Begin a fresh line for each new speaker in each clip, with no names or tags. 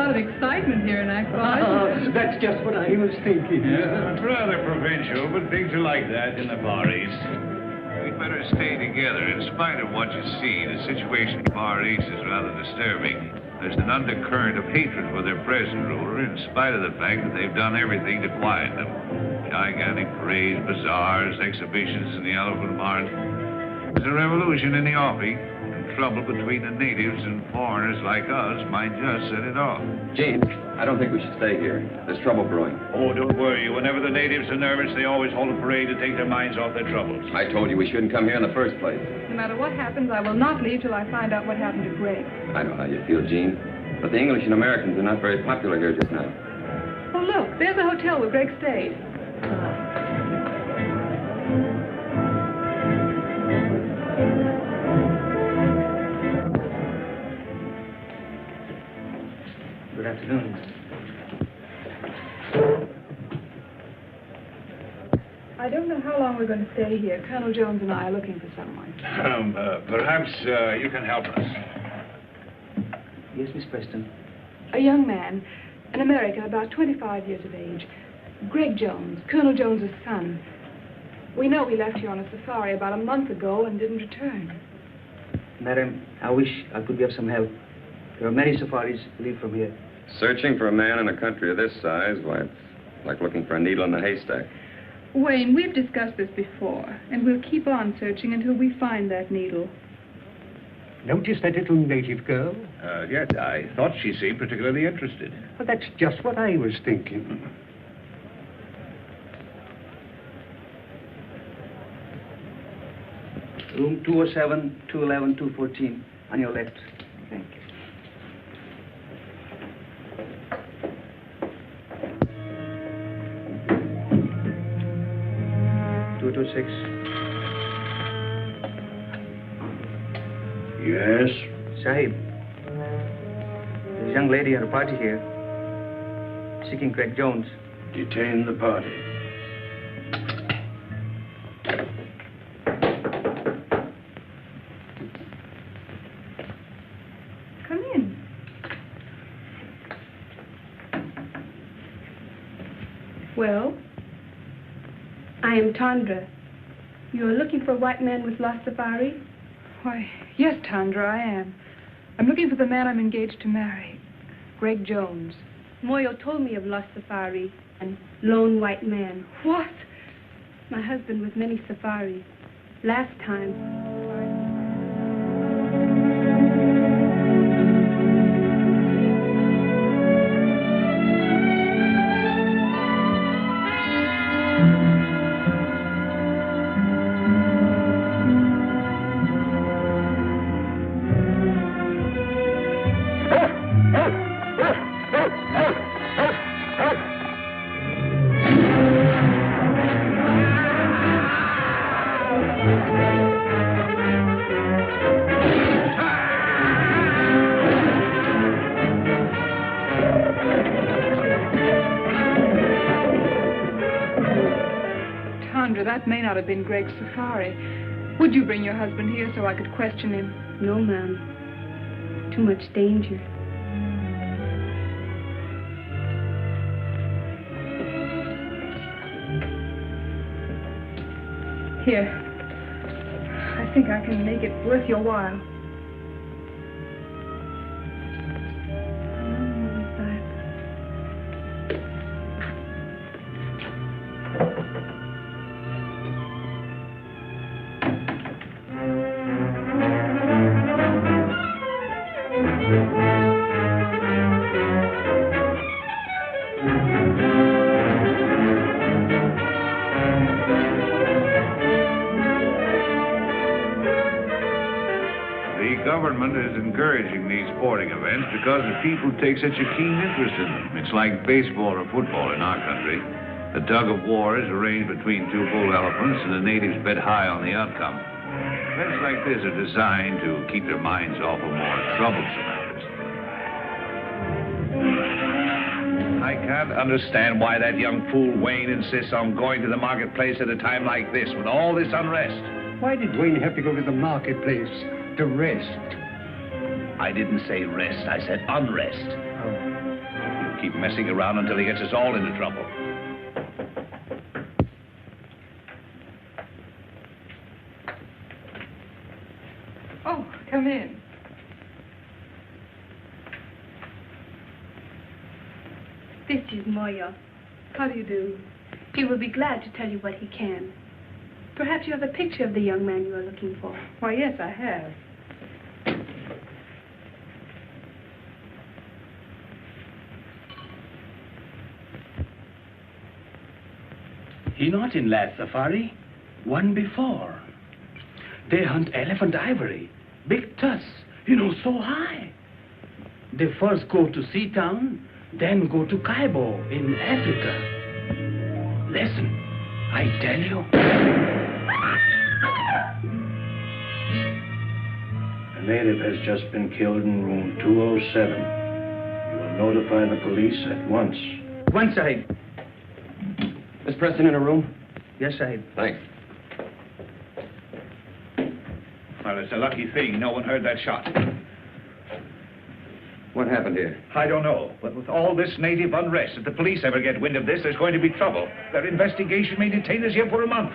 lot of excitement here in Akbar.
That's just what I was thinking.
Yeah, it's rather provincial, but things are like that in the Far East. We'd better stay together. In spite of what you see, the situation in the Far East is rather disturbing. There's an undercurrent of hatred for their present ruler, in spite of the fact that they've done everything to quiet them. Gigantic parades, bazaars, exhibitions in the elephant mart. There's a revolution in the offing, and trouble between the natives and foreigners like us might just set it off.
Gene, I don't think we should stay here. There's trouble brewing.
Oh, don't worry. Whenever the natives are nervous, they always hold a parade to take their minds off their troubles.
I told you we shouldn't come here in the first place.
No matter what happens, I will not leave till I find out what happened to Greg.
I know how you feel, Gene. But the English and Americans are not very popular here just now.
Oh, look, there's the hotel where Greg stayed.
Good afternoon.
I don't know how long we're going to stay here. Colonel Jones and I are looking for someone.
Perhaps you can help us.
Yes, Miss Preston.
A young man, an American, about 25 years of age. Greg Jones, Colonel Jones's son. We know he left here on a safari about a month ago and didn't return.
Madam, I wish I could be of some help. There are many safaris leave from here.
Searching for a man in a country of this size, why, it's like looking for a needle in a haystack.
Wayne, we've discussed this before, and we'll keep on searching until we find that needle.
Notice that little native girl?
Yes, I thought she seemed particularly interested.
Well, that's just what I was thinking.
Room 207, 211, 214, on your left.
Thank you.
Six.
Yes?
Sahib, there's a young lady at a party here, seeking Greg Jones.
Detain the party.
Come in. Well?
I am Tondra. You are looking for a white man with lost safari?
Why, yes, Tondra, I am. I'm looking for the man I'm engaged to marry, Greg Jones.
Moya told me of lost safari and lone white man.
What?
My husband with many safaris. Last time.
That may not have been Greg's safari. Would you bring your husband here so I could question him?
No, ma'am. Too much danger.
Here. I think I can make it worth your while.
Encouraging these sporting events because the people take such a keen interest in them. It's like baseball or football in our country. The tug of war is arranged between two bull elephants, and the natives bet high on the outcome. Events like this are designed to keep their minds off of more troublesome matters. I can't understand why that young fool Wayne insists on going to the marketplace at a time like this with all this unrest.
Why did Wayne have to go to the marketplace? To rest?
I didn't say rest, I said unrest.
Oh.
keep messing around until he gets us all into trouble.
Oh, come in.
This is Moya.
How do you do?
He will be glad to tell you what he can. Perhaps you have a picture of the young man you are looking for.
Why, yes, I have.
He not in last safari, one before. They hunt elephant ivory, big tusks, so high. They first go to Sea Town, then go to Caibo in Africa. Listen, I tell you.
A native has just been killed in room 207. You will notify the police at once.
One side.
Is Preston in a room?
Yes, Sahib.
Thanks.
Well, it's a lucky thing no one heard that shot.
What happened here?
I don't know, but with all this native unrest, if the police ever get wind of this, there's going to be trouble. Their investigation may detain us here for a month.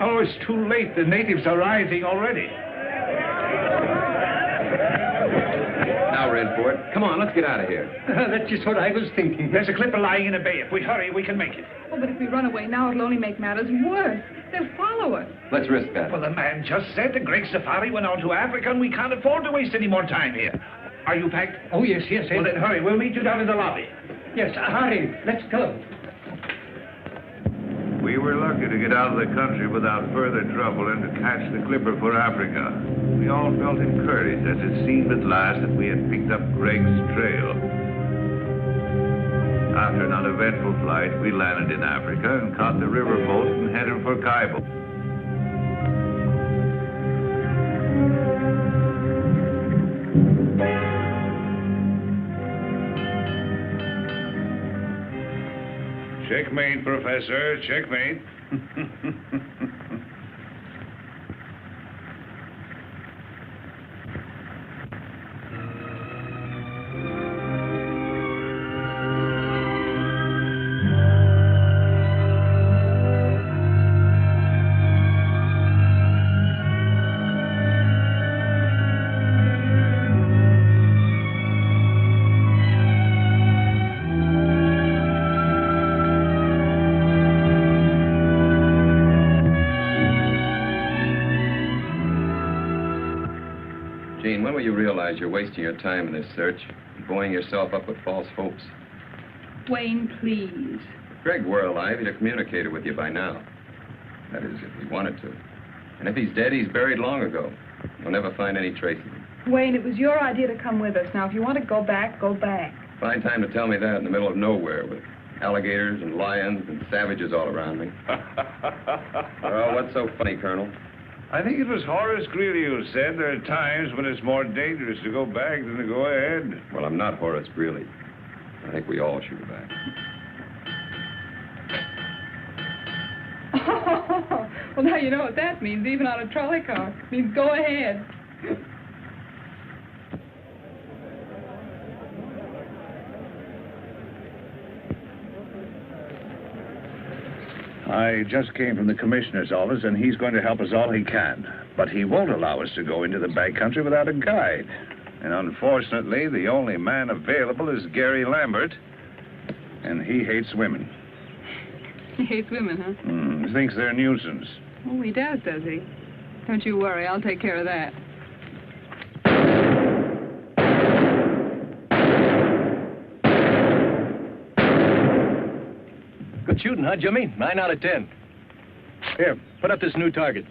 Oh, it's too late. The natives are rioting already.
Now we're in for it. Come on, let's get out of here.
That's just what I was thinking.
There's a clipper lying in a bay. If we hurry, we can make it.
Oh, but if we run away now, it'll only make matters worse. They'll follow us.
Let's risk that.
Well, the man just said the great safari went on to Africa, and we can't afford to waste any more time here. Are you packed?
Oh, yes.
Well, then hurry. We'll meet you down in the lobby.
Yes, hurry. Let's go.
We were lucky to get out of the country without further trouble and to catch the clipper for Africa. We all felt encouraged as it seemed at last that we had picked up Greg's trail. After an uneventful flight, we landed in Africa and caught the river boat and headed for Caibo. Checkmate, Professor, checkmate.
You're wasting your time in this search, buoying yourself up with false hopes.
Wayne, please.
If Greg were alive, he'd have communicated with you by now. That is, if he wanted to. And if he's dead, he's buried long ago. You'll never find any trace of him.
Wayne, it was your idea to come with us. Now, if you want to go back, go back.
Fine time to tell me that in the middle of nowhere with alligators and lions and savages all around me. Well, what's so funny, Colonel?
I think it was Horace Greeley who said there are times when it's more dangerous to go back than to go ahead.
Well, I'm not Horace Greeley. I think we all should go back.
Oh, well, now you know what that means, even on a trolley car. It means go ahead.
I just came from the commissioner's office, and he's going to help us all he can. But he won't allow us to go into the back country without a guide. And unfortunately, the only man available is Gary Lambert, and he hates women.
He hates women, huh?
He thinks they're a nuisance.
Oh, he does he? Don't you worry, I'll take care of that.
Good shooting, huh, Jimmy? 9 out of 10. Here, put up this new target.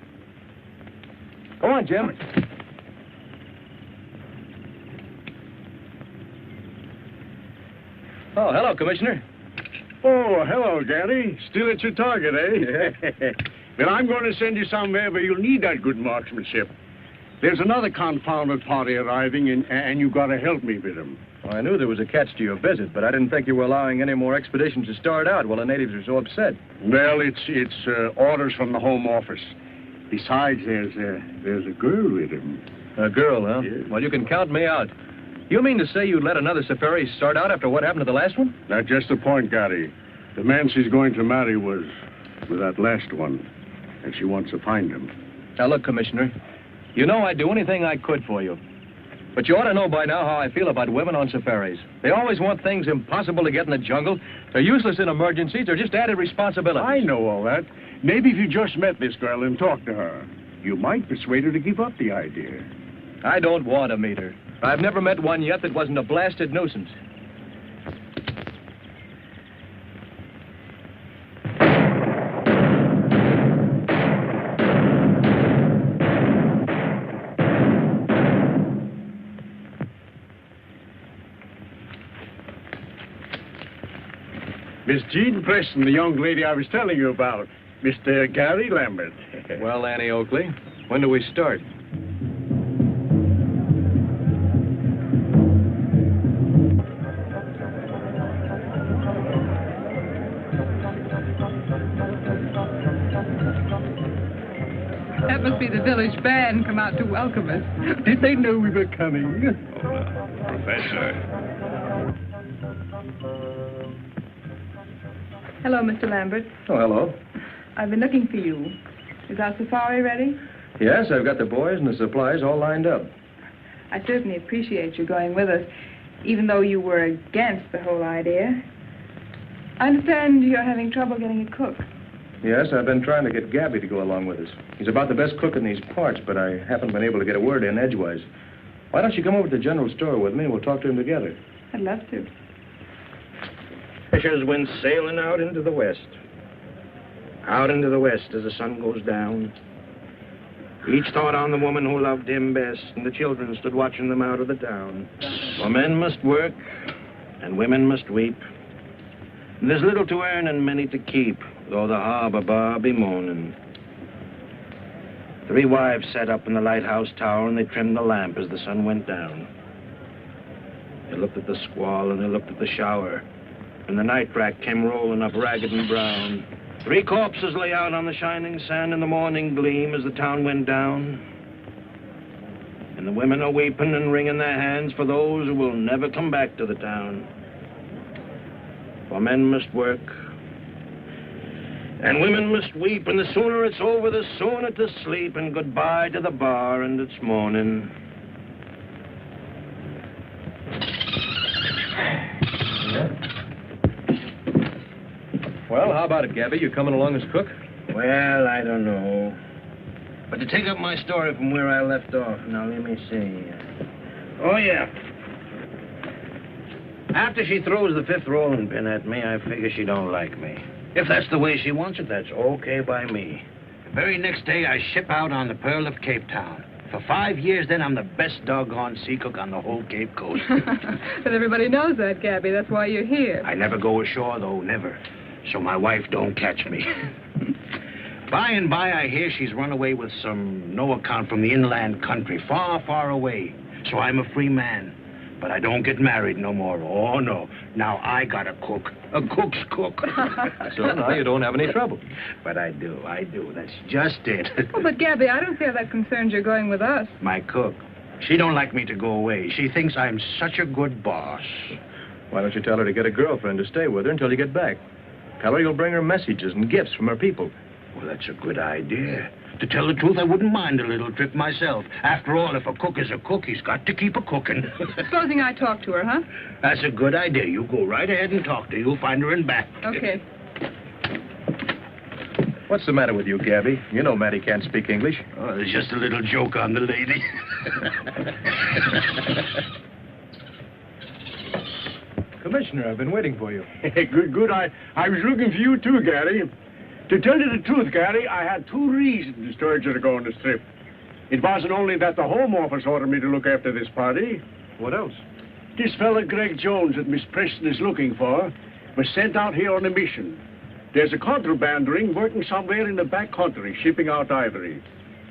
Go on, Jim. Oh, hello, Commissioner.
Oh, hello, Gary. Still at your target, eh? Well, I'm going to send you somewhere where you'll need that good marksmanship. There's another confounded party arriving, and you got to help me with them.
Well, I knew there was a catch to your visit, but I didn't think you were allowing any more expeditions to start out while the natives are so upset.
Well, it's orders from the Home Office. Besides, there's a girl with him.
A girl, huh?
Yes.
Well, you can count me out. You mean to say you'd let another safari start out after what happened to the last one?
That's just the point, Gary. The man she's going to marry was that last one, and she wants to find him.
Now, look, Commissioner, you know I'd do anything I could for you. But you ought to know by now how I feel about women on safaris. They always want things impossible to get in the jungle. They're useless in emergencies. They're just added responsibilities.
I know all that. Maybe if you just met this girl and talked to her, you might persuade her to give up the idea.
I don't want to meet her. I've never met one yet that wasn't a blasted nuisance.
Miss Jean Preston, the young lady I was telling you about. Mr. Gary Lambert.
Well, Annie Oakley, when do we start?
That must be the village band come out to welcome us.
Did they know we were coming?
Professor.
Hello, Mr. Lambert.
Oh, hello.
I've been looking for you. Is our safari ready?
Yes, I've got the boys and the supplies all lined up.
I certainly appreciate you going with us, even though you were against the whole idea. I understand you're having trouble getting a cook.
Yes, I've been trying to get Gabby to go along with us. He's about the best cook in these parts, but I haven't been able to get a word in edgewise. Why don't you come over to the general store with me and we'll talk to him together?
I'd love to.
Fisher's went sailing out into the west. Out into the west as the sun goes down. Each thought on the woman who loved him best, and the children stood watching them out of the town. For men must work, and women must weep. And there's little to earn and many to keep, though the harbor bar be moaning. 3 wives sat up in the lighthouse tower, and they trimmed the lamp as the sun went down. They looked at the squall, and they looked at the shower. And the night rack came rolling up ragged and brown. 3 corpses lay out on the shining sand in the morning gleam as the town went down. And the women are weeping and wringing their hands for those who will never come back to the town. For men must work, and women must weep, and the sooner it's over, the sooner to sleep, and goodbye to the bar and its morning.
Well, how about it, Gabby? You coming along as cook?
Well, I don't know. But to take up my story from where I left off, now let me see. Oh, yeah. After she throws the 5th rolling pin at me, I figure she don't like me. If that's the way she wants it, that's okay by me. The very next day, I ship out on the Pearl of Cape Town. For 5 years, then, I'm the best doggone sea cook on the whole Cape Coast.
But everybody knows that, Gabby. That's why you're here.
I never go ashore, though, never. So my wife don't catch me. By and by, I hear she's run away with some no account from the inland country, far, far away. So I'm a free man. But I don't get married no more. Oh, no. Now I got a cook. A cook's cook.
So now you don't have any trouble.
But I do. That's just it.
Oh, but Gabby, I don't feel that concerned you're going with us.
My cook. She don't like me to go away. She thinks I'm such a good boss.
Why don't you tell her to get a girlfriend to stay with her until you get back? Tell her you'll bring her messages and gifts from her people.
Well, that's a good idea. To tell the truth, I wouldn't mind a little trip myself. After all, if a cook is a cook, he's got to keep a cooking.
Supposing I talk to her, huh?
That's a good idea. You go right ahead and talk to her. You'll find her in back.
Okay.
What's the matter with you, Gabby? You know Mattie can't speak English.
Oh, there's just a little joke on the lady.
Commissioner, I've been waiting for you.
Good. I was looking for you too, Gary. To tell you the truth, Gary, I had 2 reasons to urge you to go on this trip. It wasn't only that the Home Office ordered me to look after this party.
What else?
This fella, Greg Jones, that Miss Preston is looking for, was sent out here on a mission. There's a contraband ring working somewhere in the back country, shipping out ivory.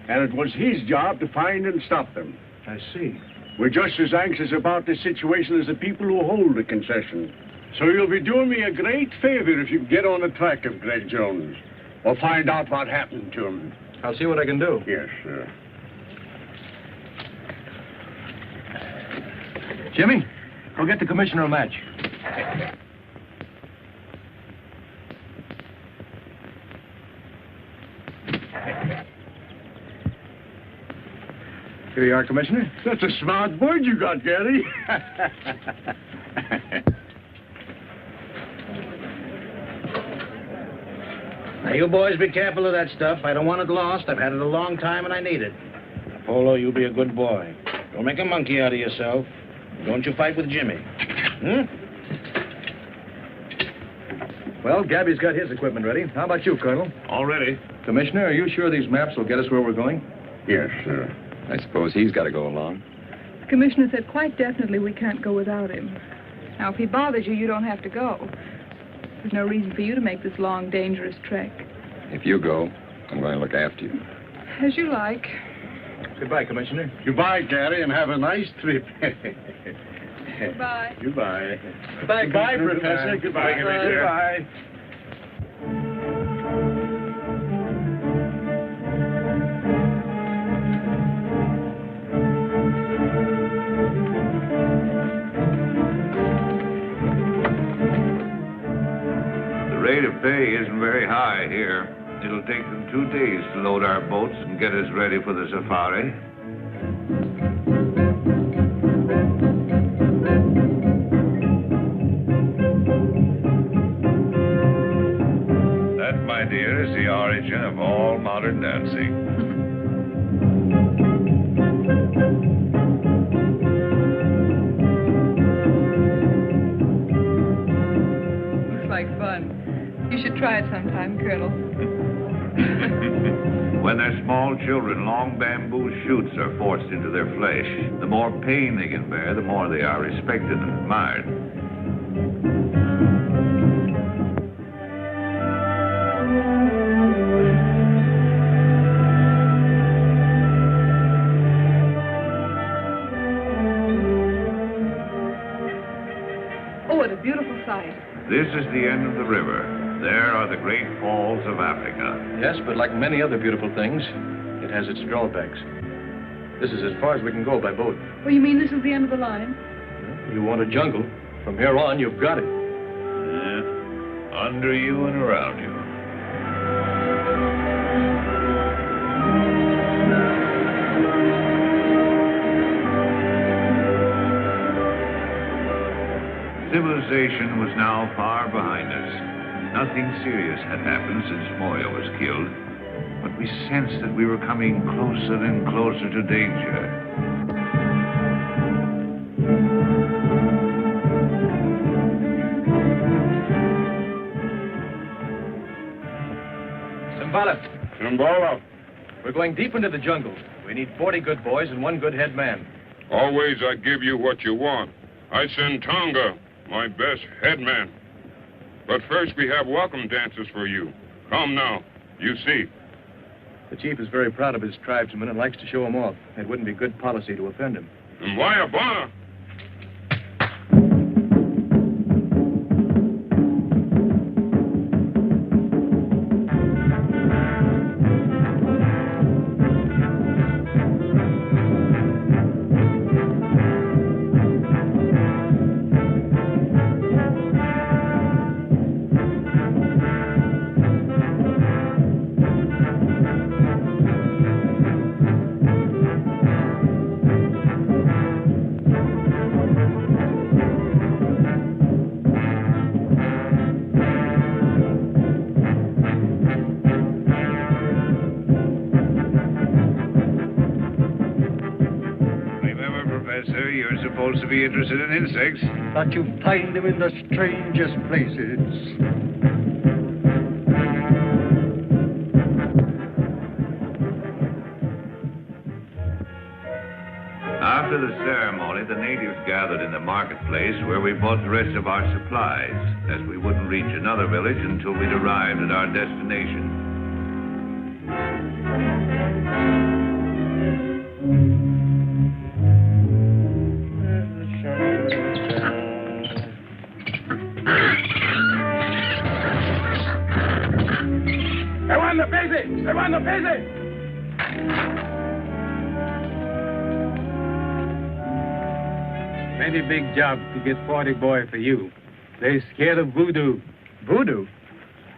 And it was his job to find and stop them.
I see.
We're just as anxious about this situation as the people who hold the concession. So you'll be doing me a great favor if you get on the track of Greg Jones, or find out what happened to him.
I'll see what I can do.
Yes, sir.
Jimmy, go get the commissioner a match. Here you are, Commissioner.
That's a smart bird you got, Gary.
Now, you boys be careful of that stuff. I don't want it lost. I've had it a long time, and I need it. Polo, you be a good boy. Don't make a monkey out of yourself. Don't you fight with Jimmy.
Well, Gabby's got his equipment ready. How about you, Colonel?
All ready.
Commissioner, are you sure these maps will get us where we're going?
Yes, sir.
I suppose he's got to go along.
The commissioner said quite definitely we can't go without him. Now, if he bothers you, you don't have to go. There's no reason for you to make this long, dangerous trek.
If you go, I'm going to look after you.
As you like.
Goodbye, Commissioner.
Goodbye, Gary, and have a nice trip.
Goodbye.
Goodbye.
Goodbye,
Professor. Goodbye, Commissioner.
Goodbye.
The rate of pay isn't very high here. It'll take them 2 days to load our boats and get us ready for the safari. That, my dear, is the origin of all modern dancing.
Looks like fun. You should try it sometime, Colonel.
When they're small children, long bamboo shoots are forced into their flesh. The more pain they can bear, the more they are respected and admired.
Oh, what a beautiful sight.
This is the end of the river. There are the great falls of Africa.
Yes, but like many other beautiful things, it has its drawbacks. This is as far as we can go by boat.
Well, you mean this is the end of the line?
You want a jungle. From here on, you've got it.
Yeah. Under you and around you. Civilization was now far behind us. Nothing serious had happened since Moya was killed, but we sensed that we were coming closer and closer to danger.
Simbala. We're going deep into the jungle. We need 40 good boys and 1 good head man.
Always I give you what you want. I send Tonga, my best headman. But first we have welcome dances for you. Come now, you see.
The chief is very proud of his tribesmen and likes to show them off. It wouldn't be good policy to offend him.
And why a bonner?
To be interested in insects.
But you find them in the strangest places.
After the ceremony, the natives gathered in the marketplace where we bought the rest of our supplies, as we wouldn't reach another village until we'd arrived at our destination.
Plenty big job to get 40 boy for you. They scared of voodoo.
Voodoo?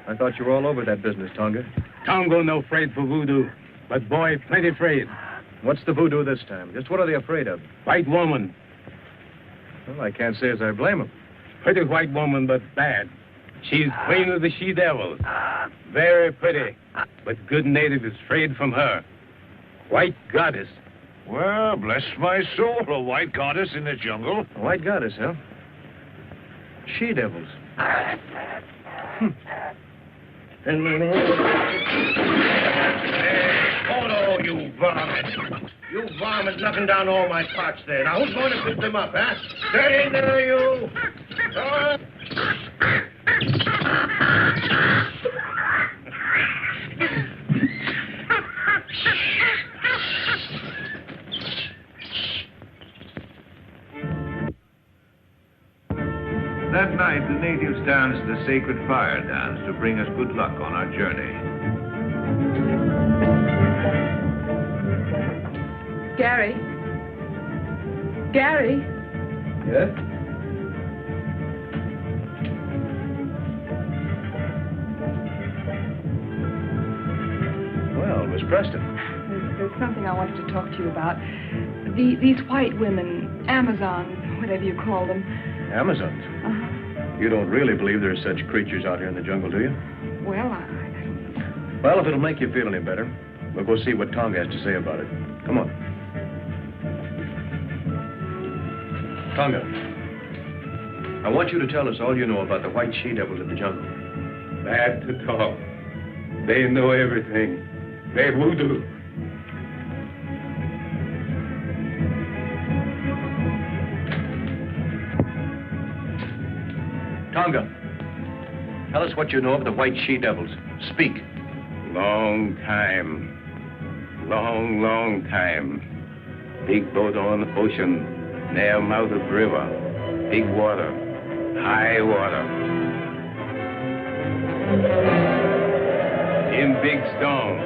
I thought you were all over that business, Tonga.
Tonga no afraid for voodoo, but boy plenty afraid.
What's the voodoo this time? Just what are they afraid of?
White woman.
Well, I can't say as I blame them.
Pretty white woman, but bad. She's queen of the she-devils. Very pretty, but good native is afraid from her. White goddess.
Well, bless my soul, a white goddess in the jungle.
A white goddess, huh? She-devils.
Hey, Photo, you varmint. You varmint knocking down all my pots there. Now, who's going to pick them up, huh? Get in there, you.
That night, the natives danced the sacred fire dance to bring us good luck on our journey.
Gary? Gary?
Yes? Well, Miss Preston.
There's something I wanted to talk to you about. These white women, Amazons, whatever you call them.
Amazons?
Uh-huh.
You don't really believe there's such creatures out here in the jungle, do you?
Well, I don't know.
Well, if it'll make you feel any better, we'll go see what Tonga has to say about it. Come on. Tonga, I want you to tell us all you know about the white she-devils of the jungle.
Bad to talk. They know everything. They voodoo.
Tonga, tell us what you know of the white she-devils. Speak.
Long time. Long time. Big boat on the ocean, near mouth of river. Big water. High water. In big storm.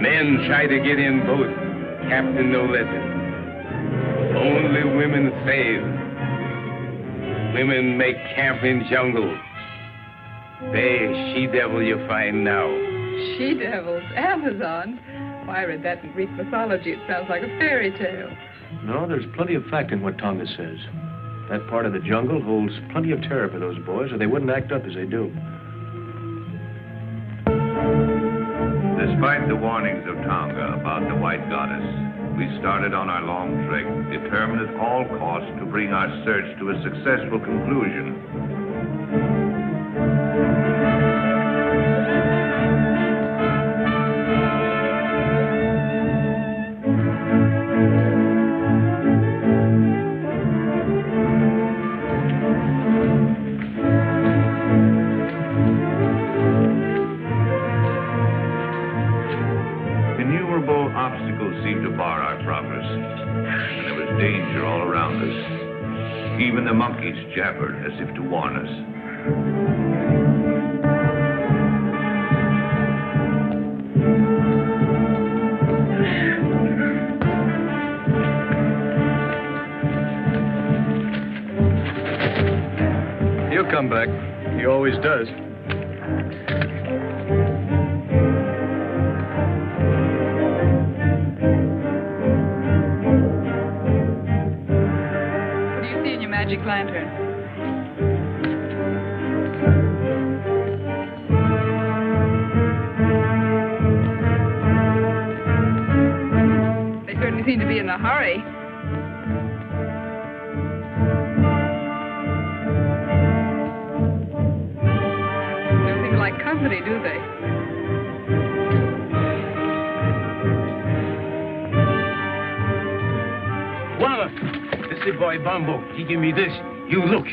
Men try to get in boat. Captain no let them. Only women save. Women make camp in jungle. They she-devil you find now.
She-devils? Amazons? Why, I read that in Greek mythology. It sounds like a fairy tale.
No, there's plenty of fact in what Tonga says. That part of the jungle holds plenty of terror for those boys, or they wouldn't act up as they do.
Despite the warnings of Tonga about the white goddess, we started on our long trek, determined at all costs to bring our search to a successful conclusion. Innumerable obstacles seemed to bar our progress, and there was danger all around us. Even the monkeys jabbered as if to warn us.
He'll come back. He always does.
Magic lantern. They certainly seem to be in a hurry. Don't seem to like company, do they?
This boy Bumbo, he give me this. You look.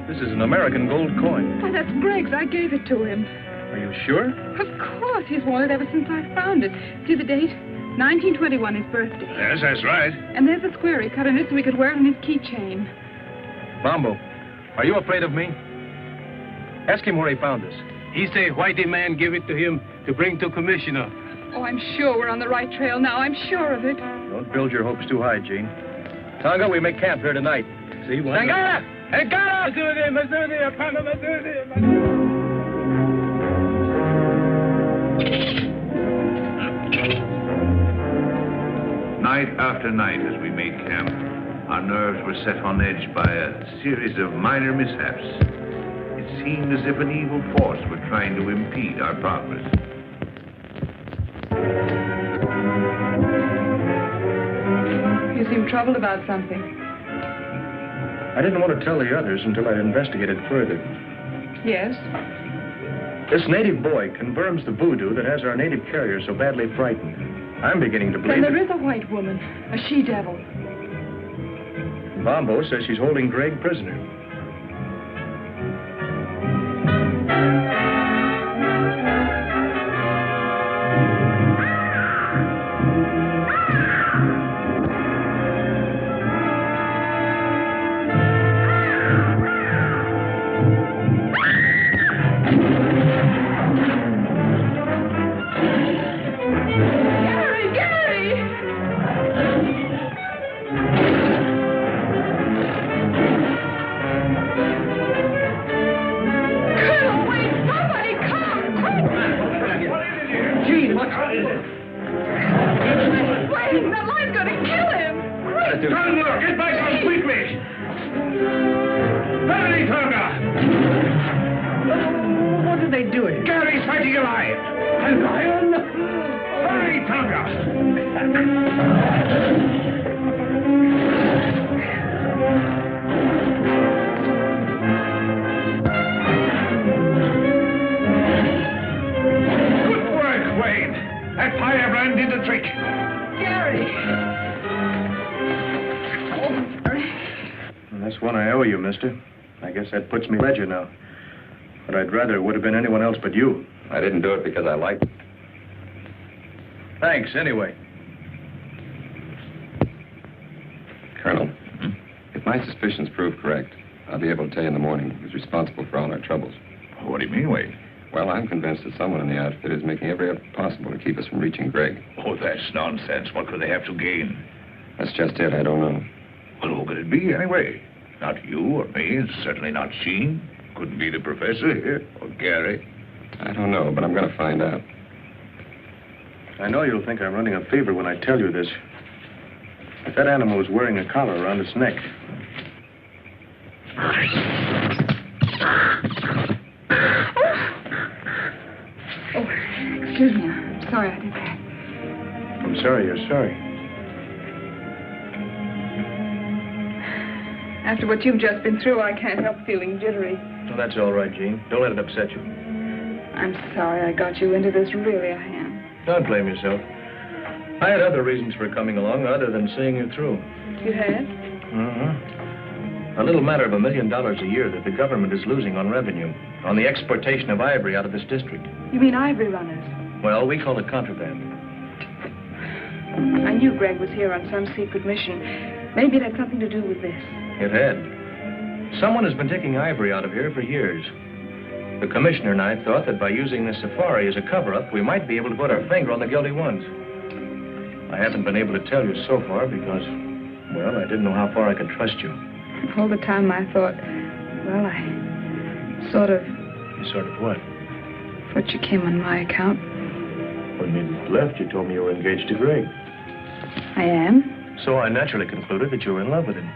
This is an American gold coin.
Why, that's Greg's. I gave it to him.
Are you sure?
Of course. He's worn it ever since I found it. See the date? 1921, his birthday.
Yes, that's right.
And there's the square he cut in it so he could wear it on his keychain.
Bumbo, are you afraid of me? Ask him where he found this.
He say whitey man give it to him to bring to commissioner.
Oh, I'm sure we're on the right trail now. I'm sure of it.
Don't build your hopes too high, Jean. Tonga, we make camp here tonight.
See, one...
Tangara! Tangara!
Night after night as we made camp, our nerves were set on edge by a series of minor mishaps. It seemed as if an evil force were trying to impede our progress.
You seem troubled about something.
I didn't want to tell the others until I'd investigated further.
Yes?
This native boy confirms the voodoo that has our native carrier so badly frightened. I'm beginning to
Then
believe...
there is a white woman, a she-devil.
Bombo says she's holding Greg prisoner. I guess that puts me ledger now. But I'd rather it would have been anyone else but you.
I didn't do it because I liked it.
Thanks, anyway.
Colonel, if my suspicions prove correct, I'll be able to tell you in the morning who's responsible for all our troubles.
What do you mean, Wayne?
Well, I'm convinced that someone in the outfit is making every effort possible to keep us from reaching Greg.
Oh, that's nonsense. What could they have to gain?
That's just it. I don't know.
Well, who could it be, anyway? Not you or me, and certainly not Sheen. Couldn't be the professor here, or Gary.
I don't know, but I'm going to find out.
I know you'll think I'm running a fever when I tell you this. But that animal was wearing a collar around its neck.
Oh, excuse me. I'm sorry I did that.
I'm sorry you're sorry.
After what you've just been through, I can't help feeling jittery.
Well, that's all right, Jean. Don't let it upset you.
I'm sorry I got you into this. Really, I am.
Don't blame yourself. I had other reasons for coming along other than seeing you through.
You had?
A little matter of $1 million a year that the government is losing on revenue, on the exportation of ivory out of this district.
You mean ivory runners?
Well, we call it contraband.
I knew Greg was here on some secret mission. Maybe it had something to do with this.
It had. Someone has been taking ivory out of here for years. The commissioner and I thought that by using this safari as a cover-up, we might be able to put our finger on the guilty ones. I haven't been able to tell you so far because, well, I didn't know how far I could trust you.
All the time I thought, well, I sort of...
You sort of what?
Thought you came on my account.
When we left, you told me you were engaged to Greg.
I am?
So I naturally concluded that you were in love with him.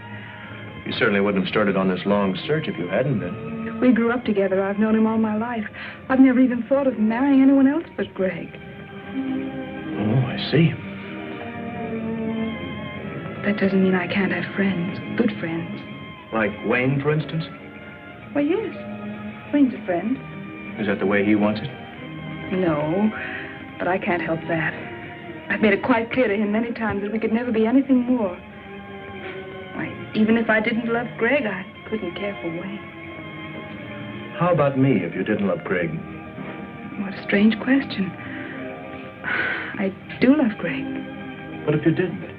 You certainly wouldn't have started on this long search if you hadn't been.
We grew up together. I've known him all my life. I've never even thought of marrying anyone else but Greg.
Oh, I see.
That doesn't mean I can't have friends, good friends.
Like Wayne, for instance?
Why, yes. Wayne's a friend.
Is that the way he wants it?
No, but I can't help that. I've made it quite clear to him many times that we could never be anything more. Why, even if I didn't love Greg, I couldn't care for Wayne.
How about me if you didn't love Greg?
What a strange question. I do love Greg.
What if you didn't?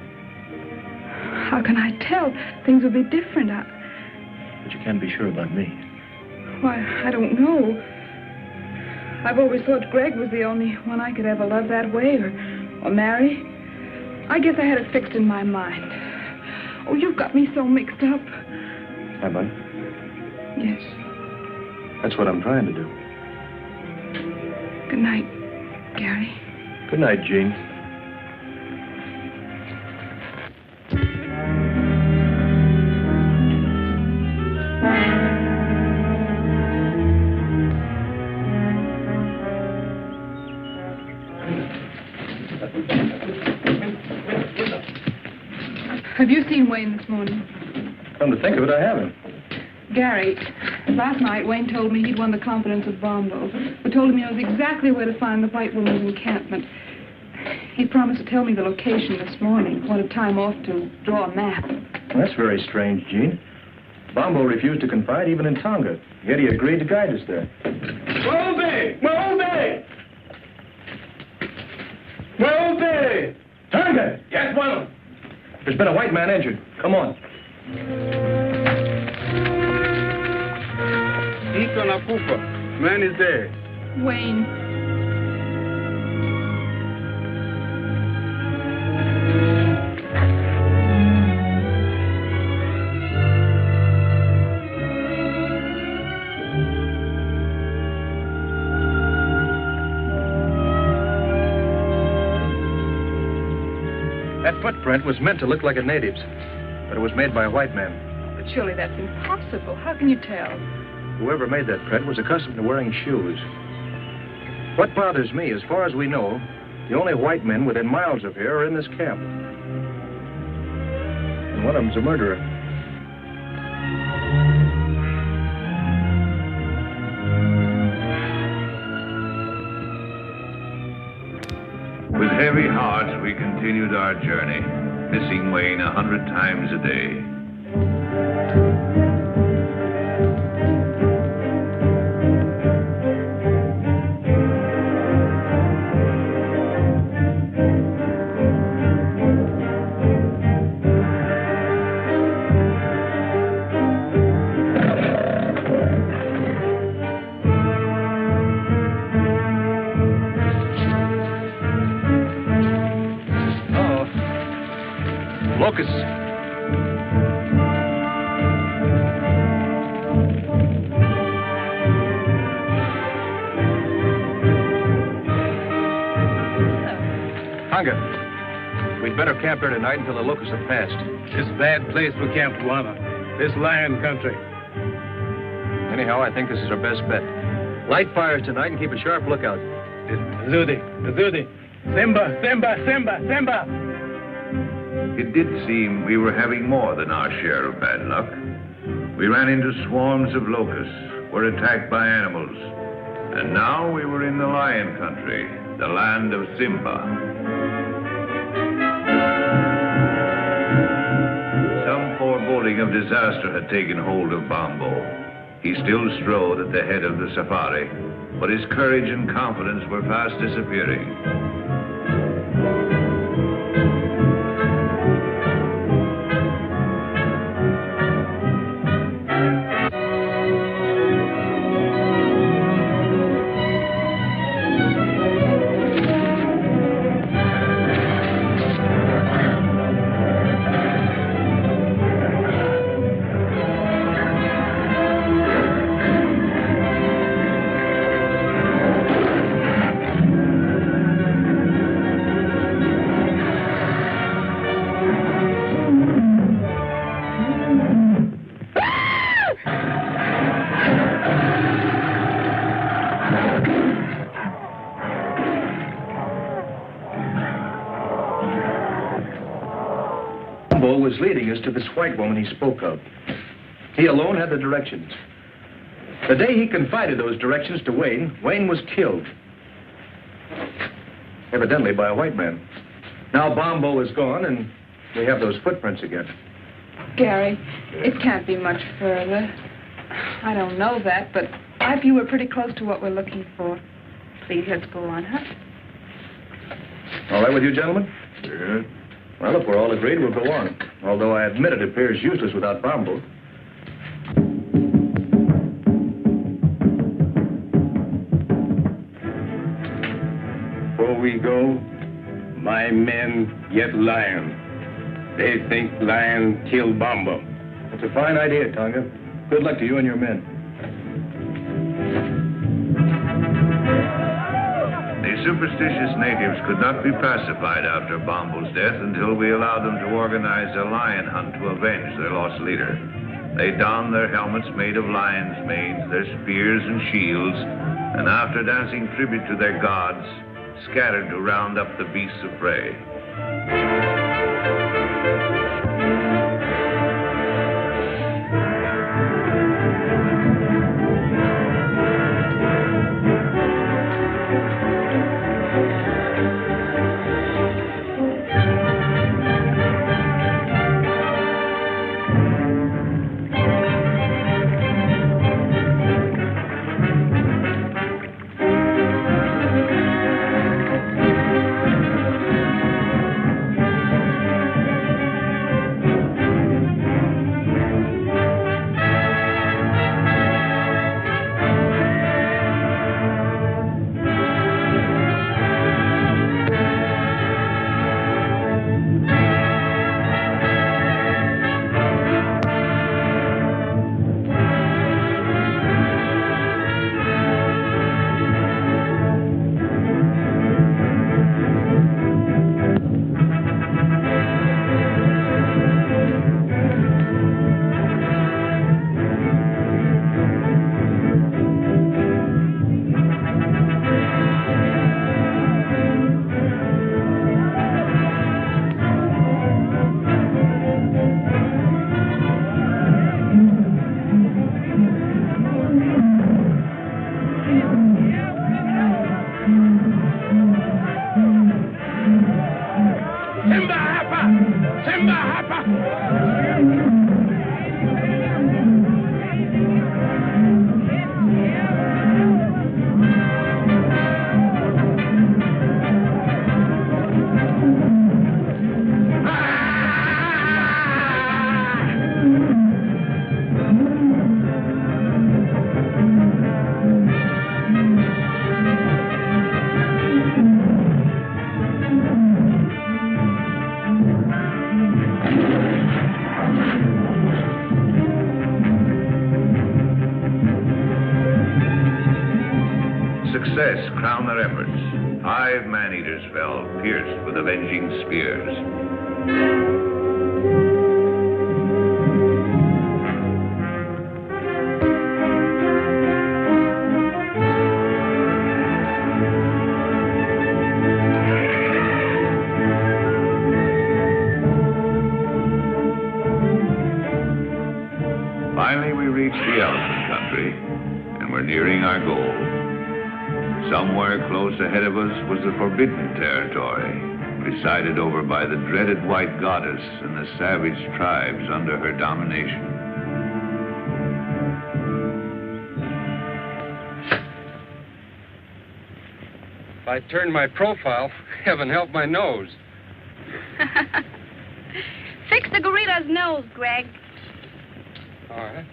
How can I tell? Things would be different.
But you can't be sure about me.
Why, I don't know. I've always thought Greg was the only one I could ever love that way or marry. I guess I had it fixed in my mind. Oh, you've got me so mixed up.
Have I?
Yes.
That's what I'm trying to do.
Good night, Gary.
Good night, Jean.
Have you seen Wayne this morning?
Come to think of it, I haven't.
Gary, last night Wayne told me he'd won the confidence of Bombo, who told him he knows exactly where to find the white woman's encampment. He promised to tell me the location this morning. Wanted time off to draw a map.
Well, that's very strange, Jean. Bombo refused to confide even in Tonga, yet he agreed to guide us there.
Moby! Moby! Moby!
Tonga!
Yes, one.
There's been a white man injured. Come on.
Iko nakufa. Man is dead.
Wayne.
That footprint was meant to look like a native's, but it was made by a white man.
But surely that's impossible. How can you tell?
Whoever made that print was accustomed to wearing shoes. What bothers me, as far as we know, the only white men within miles of here are in this camp. And one of them's a murderer.
With heavy hearts, we continued our journey, missing Wayne 100 times a day.
Locusts. Tonga, we'd better camp here tonight until the locusts have passed.
This bad place for Camp Juana. This lion country.
Anyhow, I think this is our best bet. Light fires tonight and keep a sharp lookout.
Zudi. Simba, Simba, Simba, Simba.
It did seem we were having more than our share of bad luck. We ran into swarms of locusts, were attacked by animals, and now we were in the lion country, the land of Simba. Some foreboding of disaster had taken hold of Bombo. He still strode at the head of the safari, but his courage and confidence were fast disappearing.
Was leading us to this white woman he spoke of. He alone had the directions. The day he confided those directions to Wayne, Wayne was killed. Evidently by a white man. Now Bombo is gone, and we have those footprints again.
Gary, it can't be much further. I don't know that, but I feel we're pretty close to what we're looking for. Please, let's go on, huh?
All right with you, gentlemen?
Yeah.
Well, if we're all agreed, we'll go on. Although I admit it appears useless without Bombo.
Before we go, my men get lion. They think lion kill Bombo.
It's a fine idea, Tonga. Good luck to you and your men.
The superstitious natives could not be pacified after Bombo's death until we allowed them to organize a lion hunt to avenge their lost leader. They donned their helmets made of lion's manes, their spears and shields, and after dancing tribute to their gods, scattered to round up the beasts of prey. Success crowned their efforts. 5 man-eaters fell, pierced with avenging spears. Finally, we reached the elephant country, and we're nearing our goal. Somewhere close ahead of us was the forbidden territory, presided over by the dreaded white goddess and the savage tribes under her domination.
If I turn my profile, heaven help my nose.
Fix the gorilla's nose, Greg.
All right.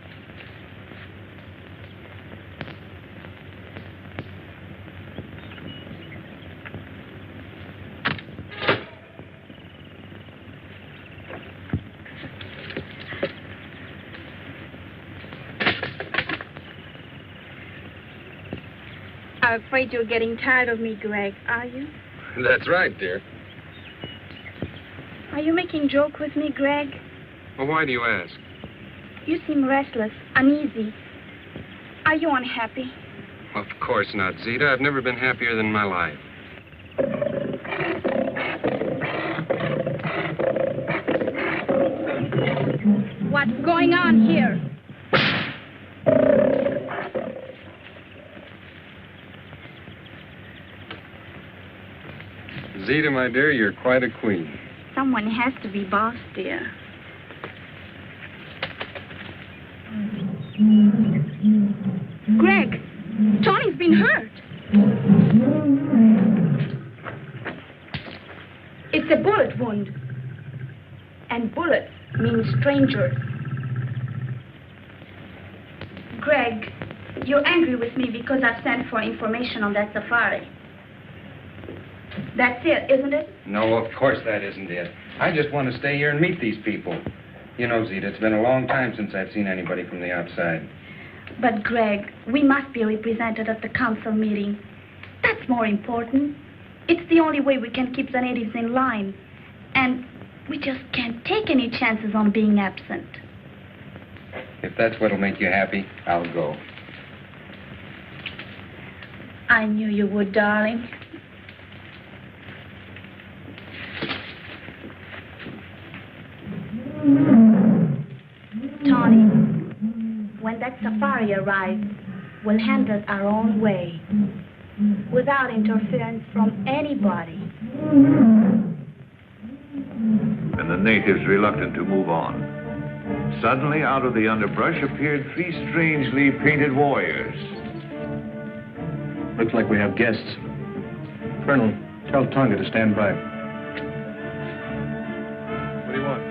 I'm afraid you're getting tired of me, Greg, are you?
That's right, dear.
Are you making joke with me, Greg?
Well, why do you ask?
You seem restless, uneasy. Are you unhappy?
Of course not, Zita. I've never been happier than in my life.
What's going on here?
Zita, my dear, you're quite a queen.
Someone has to be boss, dear. Greg, Tony's been hurt. It's a bullet wound. And bullets mean strangers. Greg, you're angry with me because I've sent for information on that safari. That's it, isn't it?
No, of course that isn't it. I just want to stay here and meet these people. You know, Zita, it's been a long time since I've seen anybody from the outside.
But, Greg, we must be represented at the council meeting. That's more important. It's the only way we can keep the natives in line. And we just can't take any chances on being absent.
If that's what'll make you happy, I'll go.
I knew you would, darling. Tony, when that safari arrives, we'll handle it our own way, without interference from anybody.
And the natives reluctant to move on. Suddenly, out of the underbrush appeared 3 strangely painted warriors.
Looks like we have guests. Colonel, tell Tonga to stand by. What do you want?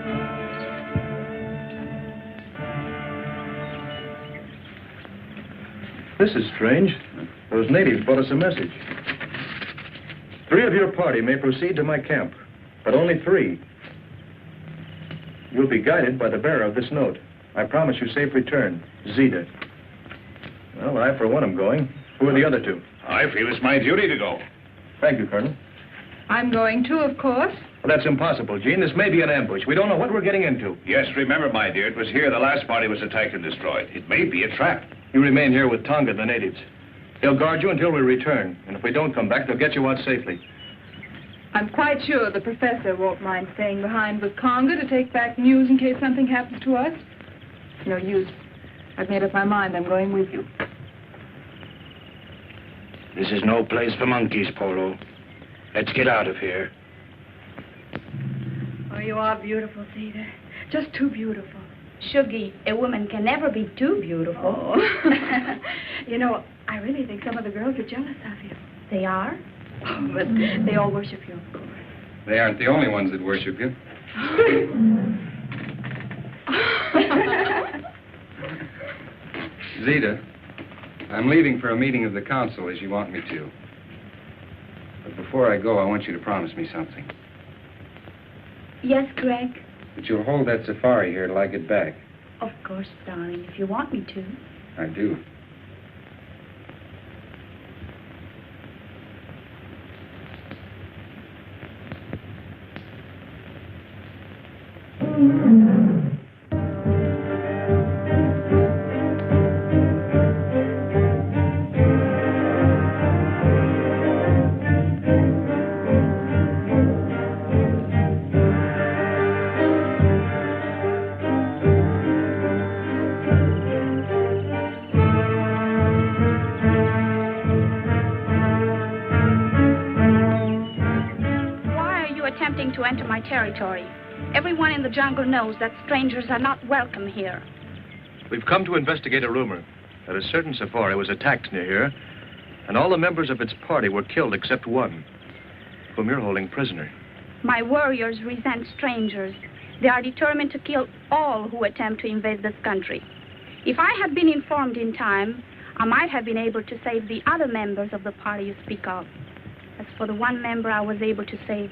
This is strange. Those natives brought us a message. 3 of your party may proceed to my camp, but only 3. You'll be guided by the bearer of this note. I promise you safe return. Zita. Well, I, for one, am going. Who are the other 2?
I feel it's my duty to go.
Thank you, Colonel.
I'm going too, of course.
Well, that's impossible, Jean. This may be an ambush. We don't know what we're getting into.
Yes, remember, my dear, it was here the last party was attacked and destroyed. It may be a trap.
You remain here with Tonga and the natives. They'll guard you until we return. And if we don't come back, they'll get you out safely.
I'm quite sure the professor won't mind staying behind with Conga to take back news in case something happens to us. No use. I've made up my mind. I'm going with you.
This is no place for monkeys, Polo. Let's get out of here.
Oh, you are beautiful, Zita. Just too beautiful.
Shuggy, a woman can never be too beautiful.
Oh. You know, I really think some of the girls are jealous of you.
They are?
Oh, but they all worship you, of course.
They aren't the only ones that worship you. Zita, I'm leaving for a meeting of the council as you want me to. But before I go, I want you to promise me something.
Yes, Greg?
That you'll hold that safari here till I get back.
Of course, darling, if you want me to.
I do.
To enter my territory. Everyone in the jungle knows that strangers are not welcome here.
We've come to investigate a rumor that a certain safari was attacked near here, and all the members of its party were killed except one, whom you're holding prisoner.
My warriors resent strangers. They are determined to kill all who attempt to invade this country. If I had been informed in time, I might have been able to save the other members of the party you speak of. As for the one member I was able to save,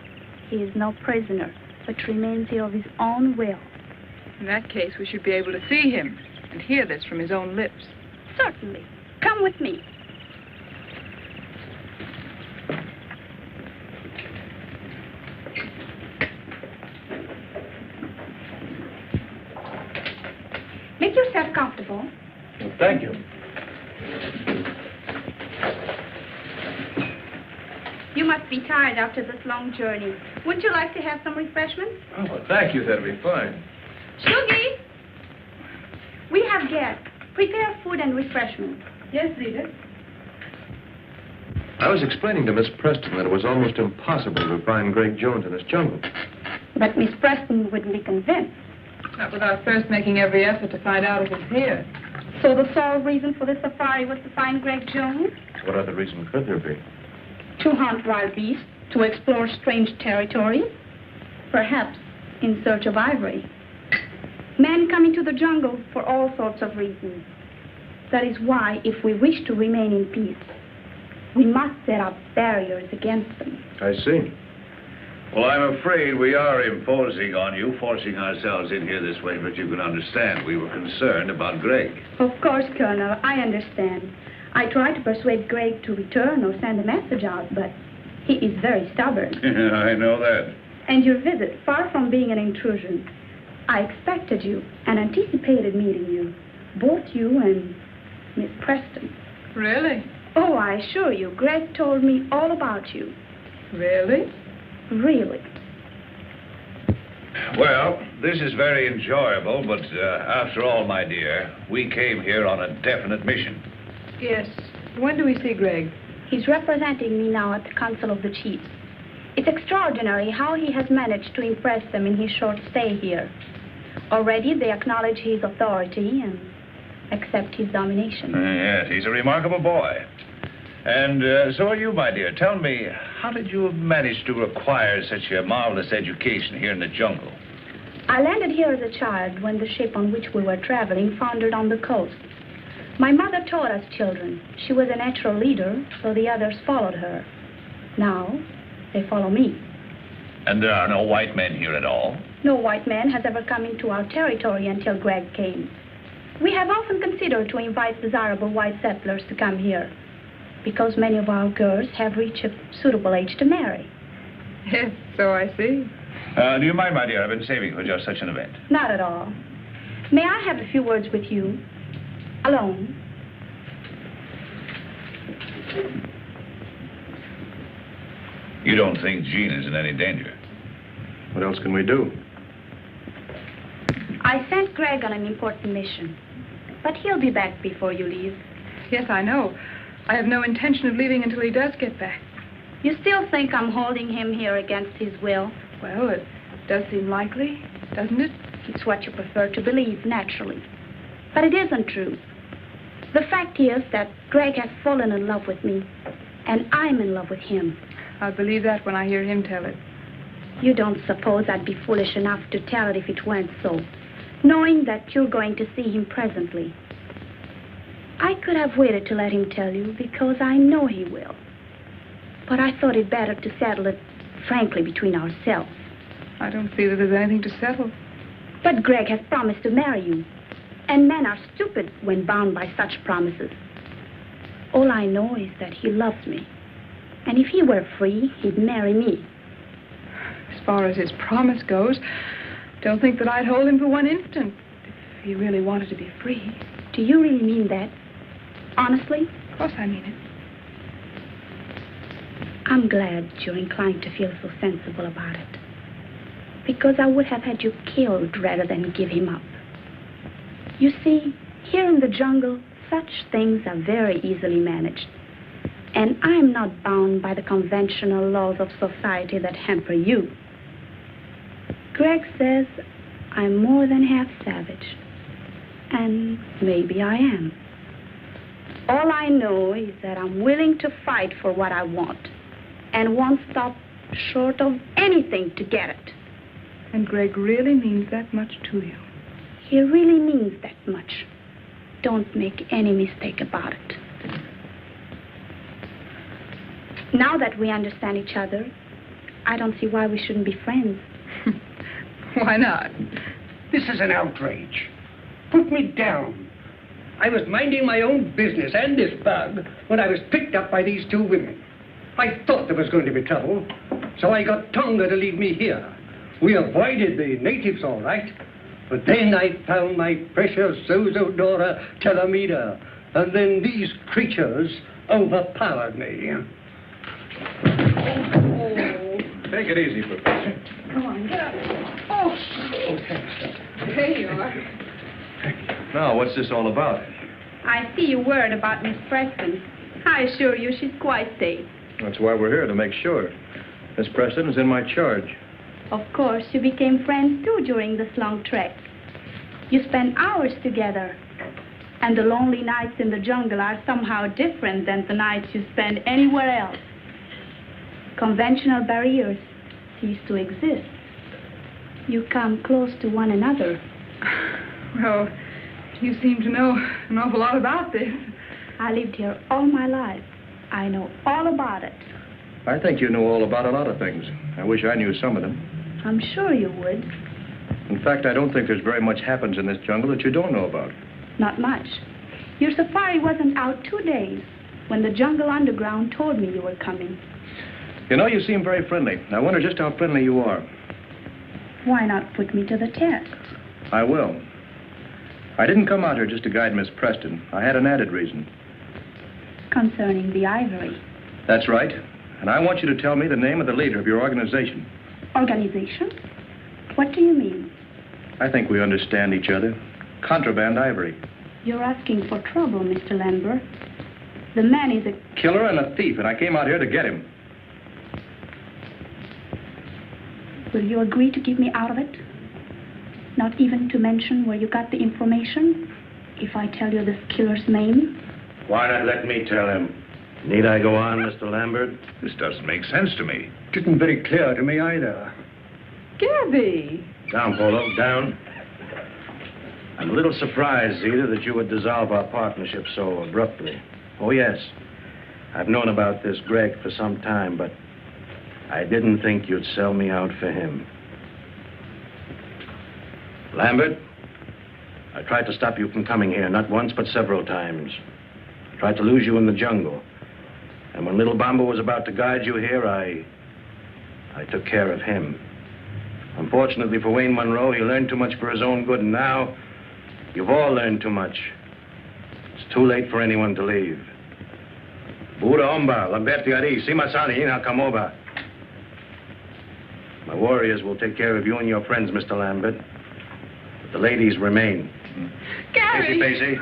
he is no prisoner, but remains here of his own will.
In that case, we should be able to see him and hear this from his own lips.
Certainly. Come with me. Make yourself comfortable.
Well, thank you.
You must be tired after this long journey. Wouldn't you like to have some refreshments?
Oh, well, thank you. That'll be fine.
Shuggy! We have guests. Prepare food and refreshments.
Yes, Zita.
I was explaining to Miss Preston that it was almost impossible to find Greg Jones in this jungle.
But Miss Preston wouldn't be convinced.
Not without first making every effort to find out if it's here.
So the sole reason for this safari was to find Greg Jones?
What other reason could there be?
To hunt wild beasts, to explore strange territory, perhaps in search of ivory. Men come into the jungle for all sorts of reasons. That is why, if we wish to remain in peace, We must set up barriers against them.
I see.
Well, I'm afraid we are imposing on you, forcing ourselves in here this way, but you can understand we were concerned about Greg.
Of course, Colonel, I understand. I tried to persuade Greg to return or send a message out, but he is very stubborn.
I know that.
And your visit, far from being an intrusion, I expected you and anticipated meeting you, both you and Miss Preston.
Really?
Oh, I assure you, Greg told me all about you.
Really?
Really.
Well, this is very enjoyable, but after all, my dear, we came here on a definite mission.
Yes. When do we see Greg?
He's representing me now at the Council of the Chiefs. It's extraordinary how he has managed to impress them in his short stay here. Already they acknowledge his authority and accept his domination.
Yes, he's a remarkable boy. And so are you, my dear. Tell me, how did you manage to acquire such a marvelous education here in the jungle?
I landed here as a child when the ship on which we were traveling foundered on the coast. My mother taught us children. She was a natural leader, so the others followed her. Now, they follow me.
And there are no white men here at all?
No white man has ever come into our territory until Greg came. We have often considered to invite desirable white settlers to come here, because many of our girls have reached a suitable age to marry.
Yes, so I see.
Do you mind, my dear? I've been saving for just such an event.
Not at all. May I have a few words with you? Alone.
You don't think Jean is in any danger?
What else can we do?
I sent Greg on an important mission, but he'll be back before you leave.
Yes, I know. I have no intention of leaving until he does get back.
You still think I'm holding him here against his will?
Well, it does seem likely, doesn't it?
It's what you prefer to believe, naturally. But it isn't true. The fact is that Greg has fallen in love with me, and I'm in love with him.
I'll believe that when I hear him tell it.
You don't suppose I'd be foolish enough to tell it if it weren't so, knowing that you're going to see him presently. I could have waited to let him tell you, because I know he will. But I thought it better to settle it frankly between ourselves.
I don't see that there's anything to settle.
But Greg has promised to marry you, and men are stupid when bound by such promises. All I know is that he loves me, and if he were free, he'd marry me.
As far as his promise goes, don't think that I'd hold him for one instant if he really wanted to be free.
Do you really mean that? Honestly?
Of course I mean it.
I'm glad you're inclined to feel so sensible about it, because I would have had you killed rather than give him up. You see, here in the jungle, such things are very easily managed. And I'm not bound by the conventional laws of society that hamper you. Greg says I'm more than half savage. And maybe I am. All I know is that I'm willing to fight for what I want, and won't stop short of anything to get it.
And Greg really means that much to you?
He really means that much. Don't make any mistake about it. Now that we understand each other, I don't see why we shouldn't be friends.
Why not?
This is an outrage. Put me down. I was minding my own business and this bug when I was picked up by these two women. I thought there was going to be trouble, so I got Tondra to leave me here. We avoided the natives all right, but then I found my precious Zozodora Telemida, and then these creatures overpowered me.
Take it easy, Professor.
Come on, get up. Oh, there you are.
Now, what's this all about?
I see you worried about Miss Preston. I assure you she's quite safe.
That's why we're here, to make sure. Miss Preston is in my charge.
Of course, you became friends, too, during this long trek. You spent hours together. And the lonely nights in the jungle are somehow different than the nights you spend anywhere else. Conventional barriers cease to exist. You come close to one another.
Well, you seem to know an awful lot about this.
I lived here all my life. I know all about it.
I think you know all about a lot of things. I wish I knew some of them.
I'm sure you would.
In fact, I don't think there's very much happens in this jungle that you don't know about.
Not much. Your safari wasn't out 2 days when the jungle underground told me you were coming.
You know, you seem very friendly. I wonder just how friendly you are.
Why not put me to the test?
I will. I didn't come out here just to guide Miss Preston. I had an added reason.
Concerning the ivory.
That's right. And I want you to tell me the name of the leader of your organization.
Organization? What do you mean?
I think we understand each other. Contraband ivory.
You're asking for trouble, Mr. Lambert. The man is a
killer and a thief, and I came out here to get him.
Will you agree to keep me out of it? Not even to mention where you got the information? If I tell you this killer's name?
Why not let me tell him? Need I go on, Mr. Lambert?
This doesn't make sense to me.
Didn't very clear to me either.
Gabby!
Down, Polo, down. I'm a little surprised, Zita, that you would dissolve our partnership so abruptly. Oh, yes. I've known about this Greg for some time, but I didn't think you'd sell me out for him. Lambert, I tried to stop you from coming here, not once, but several times. Tried to lose you in the jungle. And when Little Bamba was about to guide you here, I took care of him. Unfortunately for Wayne Monroe, he learned too much for his own good, and now you've all learned too much. It's too late for anyone to leave. Buda Omba, Lamberti Ari, Simasani, Ina Kamoba. My warriors will take care of you and your friends, Mr. Lambert. But the ladies remain.
Gary!
Pacey.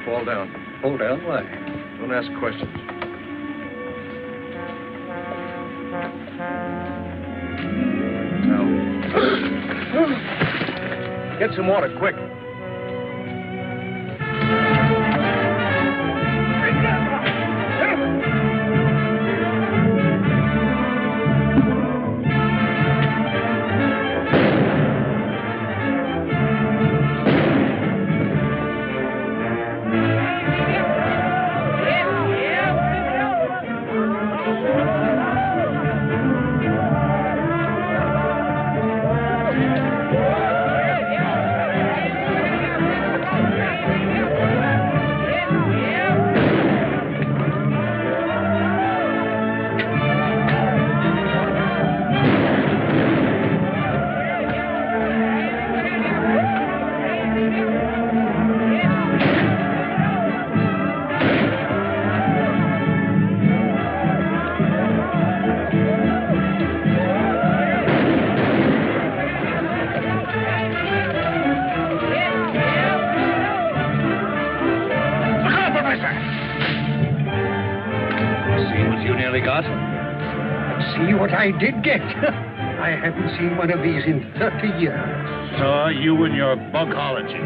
Fall down.
Fall down? Why?
Don't ask questions. Now. Get some water, quick.
I did get. I haven't seen one of these in 30 years.
So you and your bugology.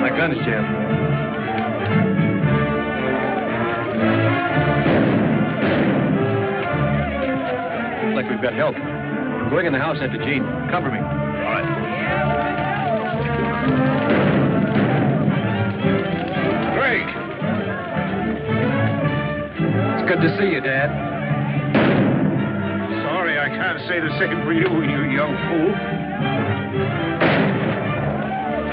My gun is jammed. Looks like we've got help. Going in the house after Jean. Cover me. All right.
Greg!
It's good to see you, Dad.
Sorry, I can't say the same for you, you young fool.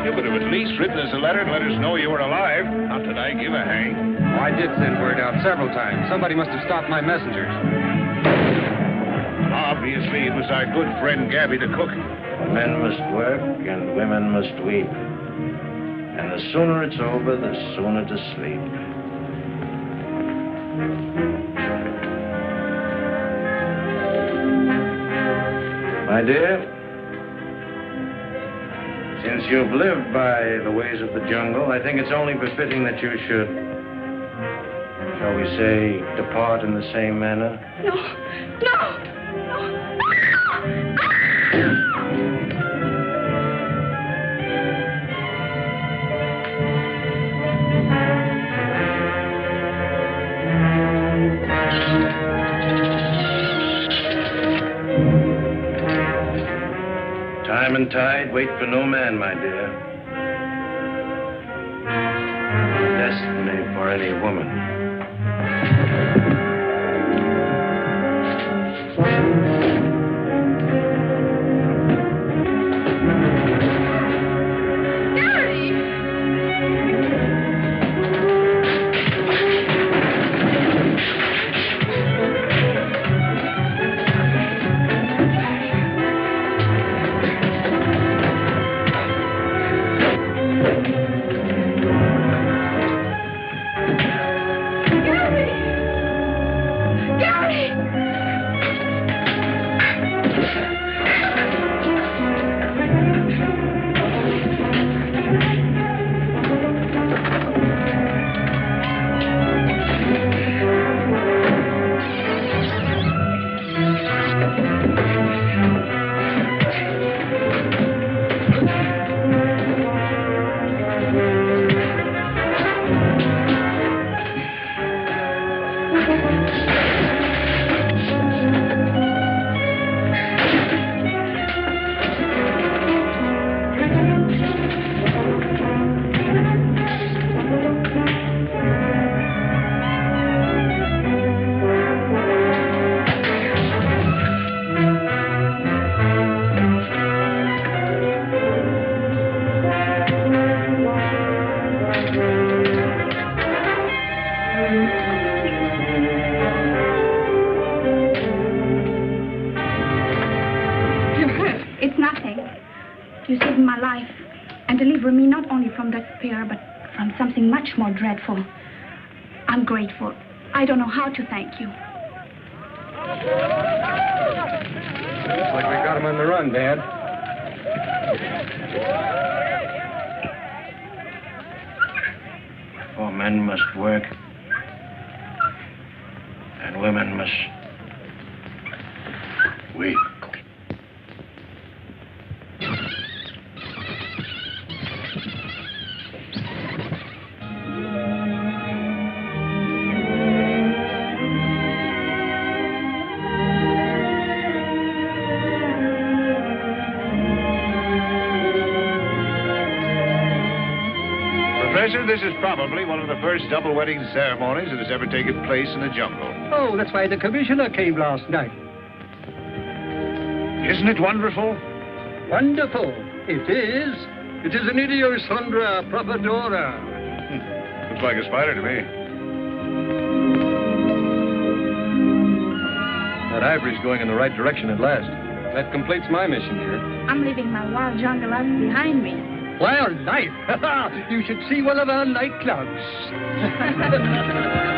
You could have at least written us a letter and let us know you were alive. Not that I give a hang.
Oh, I did send word out several times. Somebody must have stopped my messengers.
Obviously, it was our good friend Gabby the cook.
Men must work and women must weep. And the sooner it's over, the sooner to sleep. My dear, since you've lived by the ways of the jungle, I think it's only befitting that you should, shall we say, depart in the same manner.
No, no,
Time and tide wait for no man, my dear. Destiny for any woman.
much more dreadful. I'm grateful. I don't know how to thank you.
Looks like we got him on the run, Dad.
For men must work, and women must weep.
This is probably one of the first double wedding ceremonies that has ever taken place in the jungle.
Oh, that's why the commissioner came last night.
Isn't it wonderful?
Wonderful. It is. It is an idios Tondra propagora.
Looks like a spider to me.
That ivory's going in the right direction at last.
That completes my mission here.
I'm leaving my wild jungle life behind me.
Wild life? You should see one of our nightclubs.